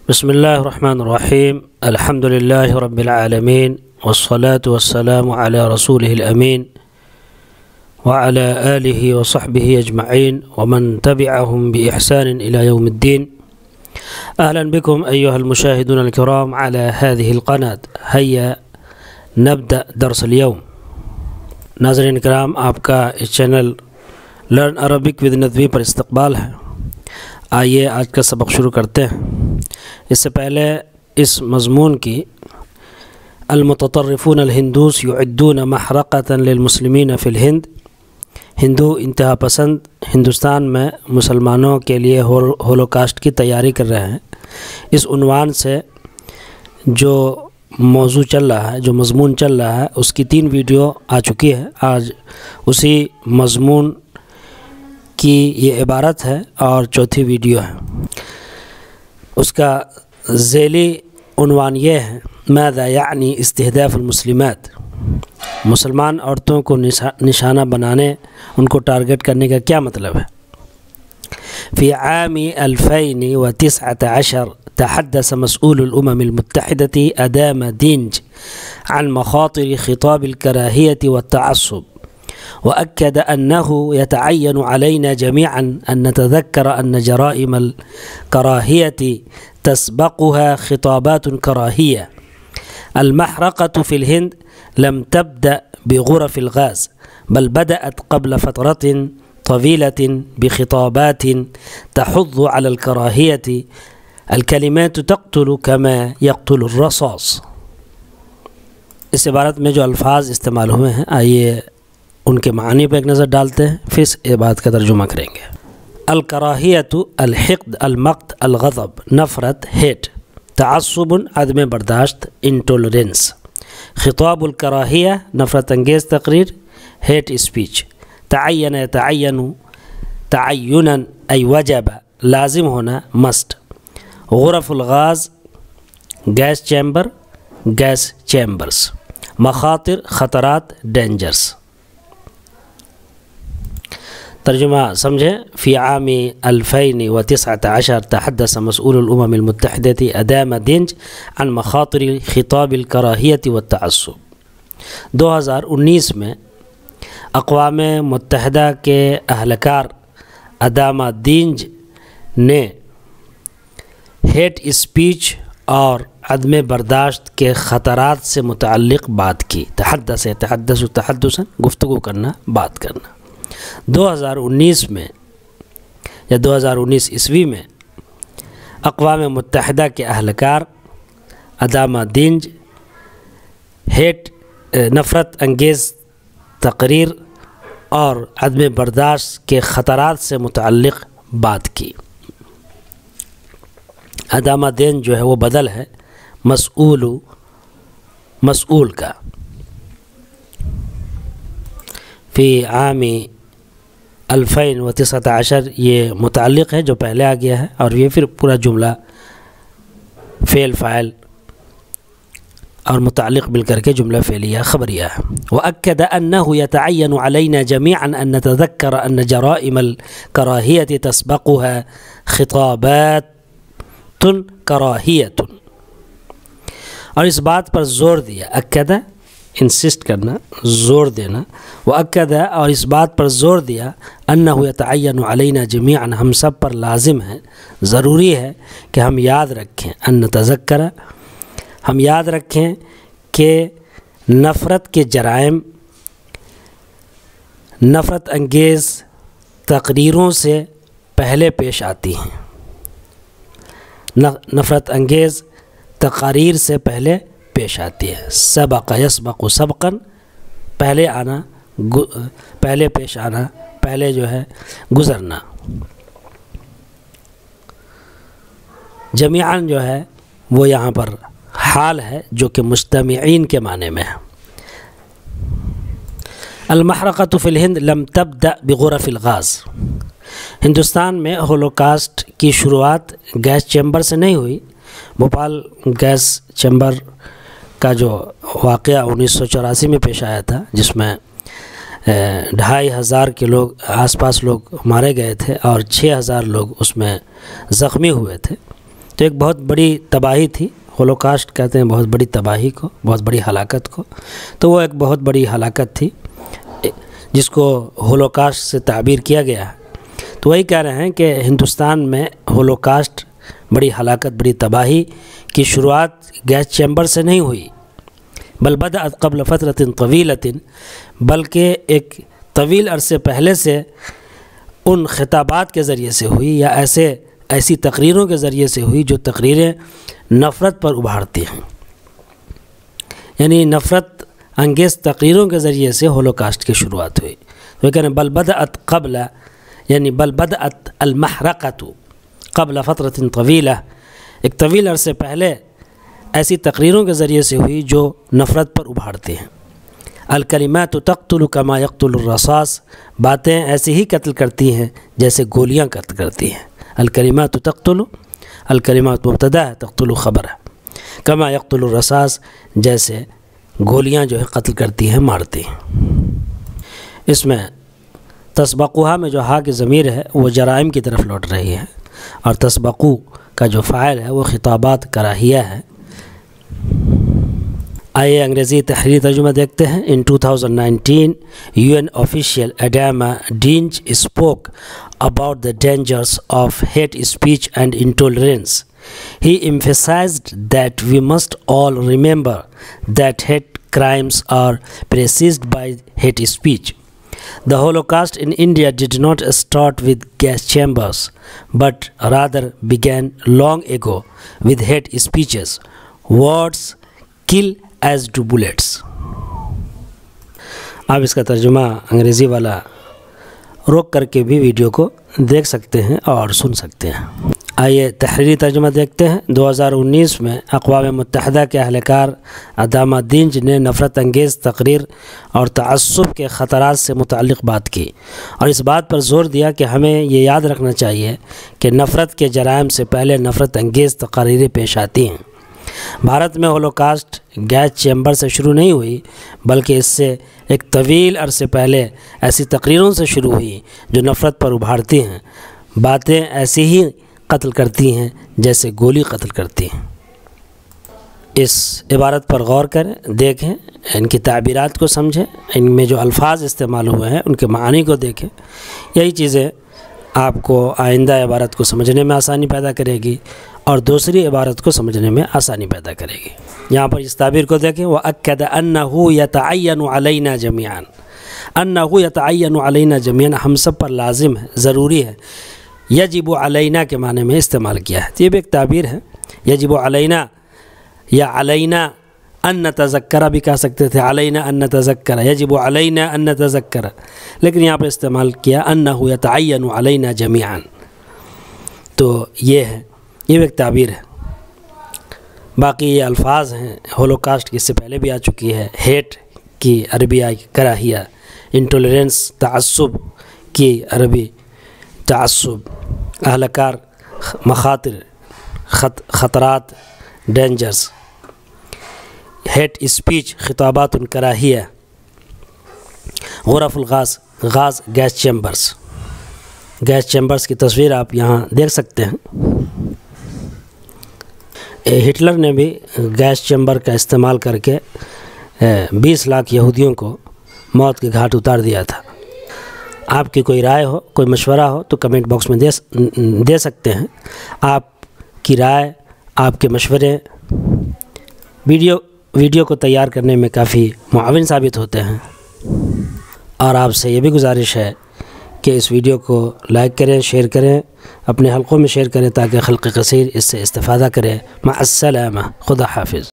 بسم الله الرحمن الرحيم. الحمد لله رب العالمين، والصلاة والسلام على رسوله الأمين وعلى آله وصحبه أجمعين ومن تبعهم بإحسان إلى يوم الدين. أهلا بكم أيها المشاهدون الكرام على هذه القناة. هيا نبدأ درس اليوم. ناظرین کرام، آپ کا اس channel learn Arabic with Nadvi پر استقبال ہے. آئیے آج کا سبق شروع کرتے ہیں. اس سے پہلے اس مضمون کی المتطرفون الہندوس یعدون محرقة للمسلمین فی الہند، ہندو انتہا پسند ہندوستان میں مسلمانوں کے لیے ہولوکاسٹ کی تیاری کر رہے ہیں. اس عنوان سے جو موضوع چل رہا ہے، جو مضمون چل رہا ہے، اس کی 3 ویڈیو آ چکی ہے. آج اسی مضمون کی یہ عبارت ہے اور چوتھی ویڈیو ہے. اس کا ذیلی عنوان یہ ہے: ماذا یعنی استہداف المسلمات، مسلمان عورتوں کو نشانہ بنانے، ان کو ٹارگٹ کرنے کا کیا مطلب ہے. فی عام 2019 تحدث مسؤول الأمم المتحدة أدام دينج عن مخاطر خطاب الكراهية والتعصب، وأكد أنه يتعين علينا جميعا أن نتذكر أن جرائم الكراهية تسبقها خطابات كراهية. المحرقة في الهند لم تبدأ بغرف الغاز، بل بدأت قبل فترة طويلة بخطابات تحض على الكراهية. الكلمات تقتل كما يقتل الرصاص. اس عبارت میں جو الفاظ استعمال ہوئے ہیں، آئیے ان کے معنی پہ ایک نظر ڈالتے ہیں، پھر اس عبارت کا ترجمہ کریں گے. الکراہیت الحقد المقت الغضب نفرت ہیٹ، تعصب عدم برداشت انٹولرنس، خطاب الکراہیہ نفرت انگیز تقریر ہیٹ اسپیچ، تعین یتعین تعینا ای وجب لازم ہونا مسٹ، غرف الغاز گیس چیمبر گیس چیمبرز، مخاطر خطرات ڈینجرز. ترجمہ سمجھیں. فی عام 2019 تحدث مسؤول الأمم المتحدة أدام دينج عن مخاطر خطاب الكراهية والتعصب. 2019 میں اقوام متحدہ کے اہلکار ادامہ دینج نے ہیٹ اسپیچ اور عدم برداشت کے خطرات سے متعلق بات کی. تحدث تحدثا گفتگو کرنا، بات کرنا. 2019 میں یا 2019 عیسوی میں اقوام متحدہ کے اہلکار ادامہ دینج ہیٹ نفرت انگیز تقریر اور عدم برداشت کے خطرات سے متعلق بات کی. ادامہ دینج جو ہے وہ بدل ہے مسئول کا. فی عام 2019 یہ متعلق ہے جو پہلے آ گیا ہے، اور یہ پھر پورا جملہ فعل فاعل اور متعلق مل کر کے جملہ فعلیہ خبریہ ہے. وَأَكَّدَ أَنَّهُ يَتَعَيَّنُ عَلَيْنَا جَمِيعًا أَن نَتَذَكَّرَ أَنَّ جَرَائِمَ الْكَرَاهِيَةِ تَسْبَقُهَا خِطَابَاتٌ كَرَاهِيَةٌ. اور اس بات پر زور دیا، اکدہ انسسٹ کرنا، زور دینا، وَأَكَّدَ اور اس بات پر زور دیا، أَنَّهُ يَتَعَيَّنُ عَلَيْنَا جَمِيعًا ہم سب پر لازم ہے، ضروری ہے کہ ہم یاد رکھیں، أَن نَتَذَكَّرَ ہم یاد رکھیں کہ نفرت کے جرائم نفرت انگیز تقریروں سے پہلے پیش آتی ہیں. نفرت انگیز تقاریر سے پہلے پیش آتی ہے. سبق یسبق سبقاً پہلے آنا، پہلے پیش آنا، پہلے جو ہے گزرنا. جمیعاً جو ہے وہ یہاں پر حال ہے جو کہ مجتمعین کے معنی میں ہے. المحرقۃ فی الہند لم تبدأ بغرف الغاز. ہندوستان میں ہولوکاسٹ کی شروعات گیس چیمبر سے نہیں ہوئی. بھوپال گیس چیمبر کا جو واقعہ 1984 میں پیش آیا تھا، جس میں 2500 کے لوگ آس پاس لوگ مارے گئے تھے اور 6000 لوگ اس میں زخمی ہوئے تھے. تو ایک بہت بڑی تباہی تھی، ہولوکاسٹ کہتے ہیں بہت بڑی تباہی کو، بہت بڑی ہلاکت کو، تو وہ ایک بہت بڑی ہلاکت تھی جس کو ہولوکاسٹ سے تعبیر کیا گیا ہے۔ تو وہی کہہ رہے ہیں کہ ہندوستان میں ہولوکاسٹ، بڑی ہلاکت، بڑی تباہی کی شروعات گیس چیمبر سے نہیں ہوئی، بل بدأت قبل فترۃ طویلۃ، بلکہ ایک طویل عرصے پہلے سے ان خطابات کے ذریعے سے ہوئی، یا ایسی تقریروں کے ذریعے سے ہوئی جو تقریریں نفرت پر ابھارتی ہیں، یعنی نفرت انگیز تقریروں کے ذریعے سے ہولوکاسٹ کی شروعات ہوئی۔ وہ کہتے ہیں بل بدأت قبل، یعنی بل بدأت المحرقۃ قبل فترۃ طویلہ، ایک طویل عرصے پہلے ایسی تقریروں کے ذریعے سے ہوئی جو نفرت پر ابھارتی ہیں۔ الکلمات تقتل کما یقتل الرصاص، باتیں ایسے ہی قتل کرتی ہیں جیسے گولیاں قتل کرتی ہیں۔ الکلمات تقتل، الکلمات مبتدا ہے، تقتل خبر ہے، کما یقتل الرصاص، جیسے گولیاں جو ہے قتل کرتی ہیں، مارتی ہیں۔ اس میں تسبقوها میں جو ہا کی ضمیر ہے وہ جرائم کی طرف لوٹ رہی ہے، اور تسبقو کا جو فاعل ہے وہ خطابات کراہیہ ہے۔ آئیے انگریزی تحریری ترجمہ دیکھتے ہیں۔ In 2019, UN official Adama Dinge spoke about the dangers of hate speech and intolerance. He emphasized that we must all remember that hate crimes are preceded by hate speech. The Holocaust in India did not start with gas chambers, but rather began long ago with hate speeches. Words kill as do bullets. آپ اس کا ترجمہ انگریزی والا روک کر کے بھی video کو دیکھ سکتے ہیں اور سن سکتے ہیں۔ آئیے تحریری ترجمہ دیکھتے ہیں۔ 2019 میں اقوام متحدہ کے اہلکار ادامہ دینج نے نفرت انگیز تقریر اور تعصب کے خطرات سے متعلق بات کی، اور اس بات پر زور دیا کہ ہمیں یہ یاد رکھنا چاہیے کہ نفرت کے جرائم سے پہلے نفرت انگیز تقاریریں پیش آتی ہیں۔ بھارت میں ہولوکاسٹ گیس چیمبر سے شروع نہیں ہوئی، بلکہ اس سے ایک طویل عرصے پہلے ایسی تقریروں سے شروع ہوئی جو نفرت پر ابھارتی ہیں، باتیں ایسی ہی قتل کرتی ہیں جیسے گولی قتل کرتی ہیں۔ اس عبارت پر غور کریں، دیکھیں، ان کی تعبیرات کو سمجھیں، ان میں جو الفاظ استعمال ہوئے ہیں ان کے معانی کو دیکھیں۔ یہی چیزیں آپ کو آئندہ عبارت کو سمجھنے میں آسانی پیدا کرے گی اور دوسری عبارت کو سمجھنے میں آسانی پیدا کرے گی۔ یہاں پر اس تعبیر کو دیکھیں، وَأَكَّدَ أَنَّهُ يَتَعَيَّنُ عَلَيْنَا جَمِيعًا، أَنَّهُ يَتَعَيَّنُ عَلَيْنَا جَمِيعًا، ہم سب پر لازم ہے، ضروری ہے۔ یجب علینا کے معنی میں استعمال کیا ہے، تو یہ بھی ایک تعبیر ہے۔ یجب علینا یا علینا ان نتذکر بھی کہہ سکتے تھے، علینا ان نتذکر، یجب علینا ان نتذکر، لیکن یہاں پر استعمال کیا انہ یتعین علینا جمیعا، تو یہ ہے، یہ بھی ایک تعبیر ہے۔ باقی یہ الفاظ ہیں، ہولوکاسٹ کی اس سے پہلے بھی آ چکی ہے، ہیٹ کی عربی آئی کراہیہ، انٹولرنس تعصب کی عربی تعصب، اہلکار مخاطر خطرات ڈینجرز، ہیٹ اسپیچ خطابات کراہیہ، غرف الغاز غاز گیس چیمبرز، گیس چیمبرز کی تصویر آپ یہاں دیکھ سکتے ہیں۔ ہٹلر نے بھی گیس چیمبر کا استعمال کر کے 20 لاکھ یہودیوں کو موت کے گھاٹ اتار دیا تھا۔ آپ کی کوئی رائے ہو، کوئی مشورہ ہو تو کمنٹ باکس میں دے سکتے ہیں۔ آپ کی رائے، آپ کے مشورے ویڈیو کو تیار کرنے میں کافی معاون ثابت ہوتے ہیں، اور آپ سے یہ بھی گزارش ہے کہ اس ویڈیو کو لائک کریں، شیئر کریں، اپنے حلقوں میں شیئر کریں تاکہ خلق کثیر اس سے استفادہ کرے۔ مع السلامہ، خدا حافظ۔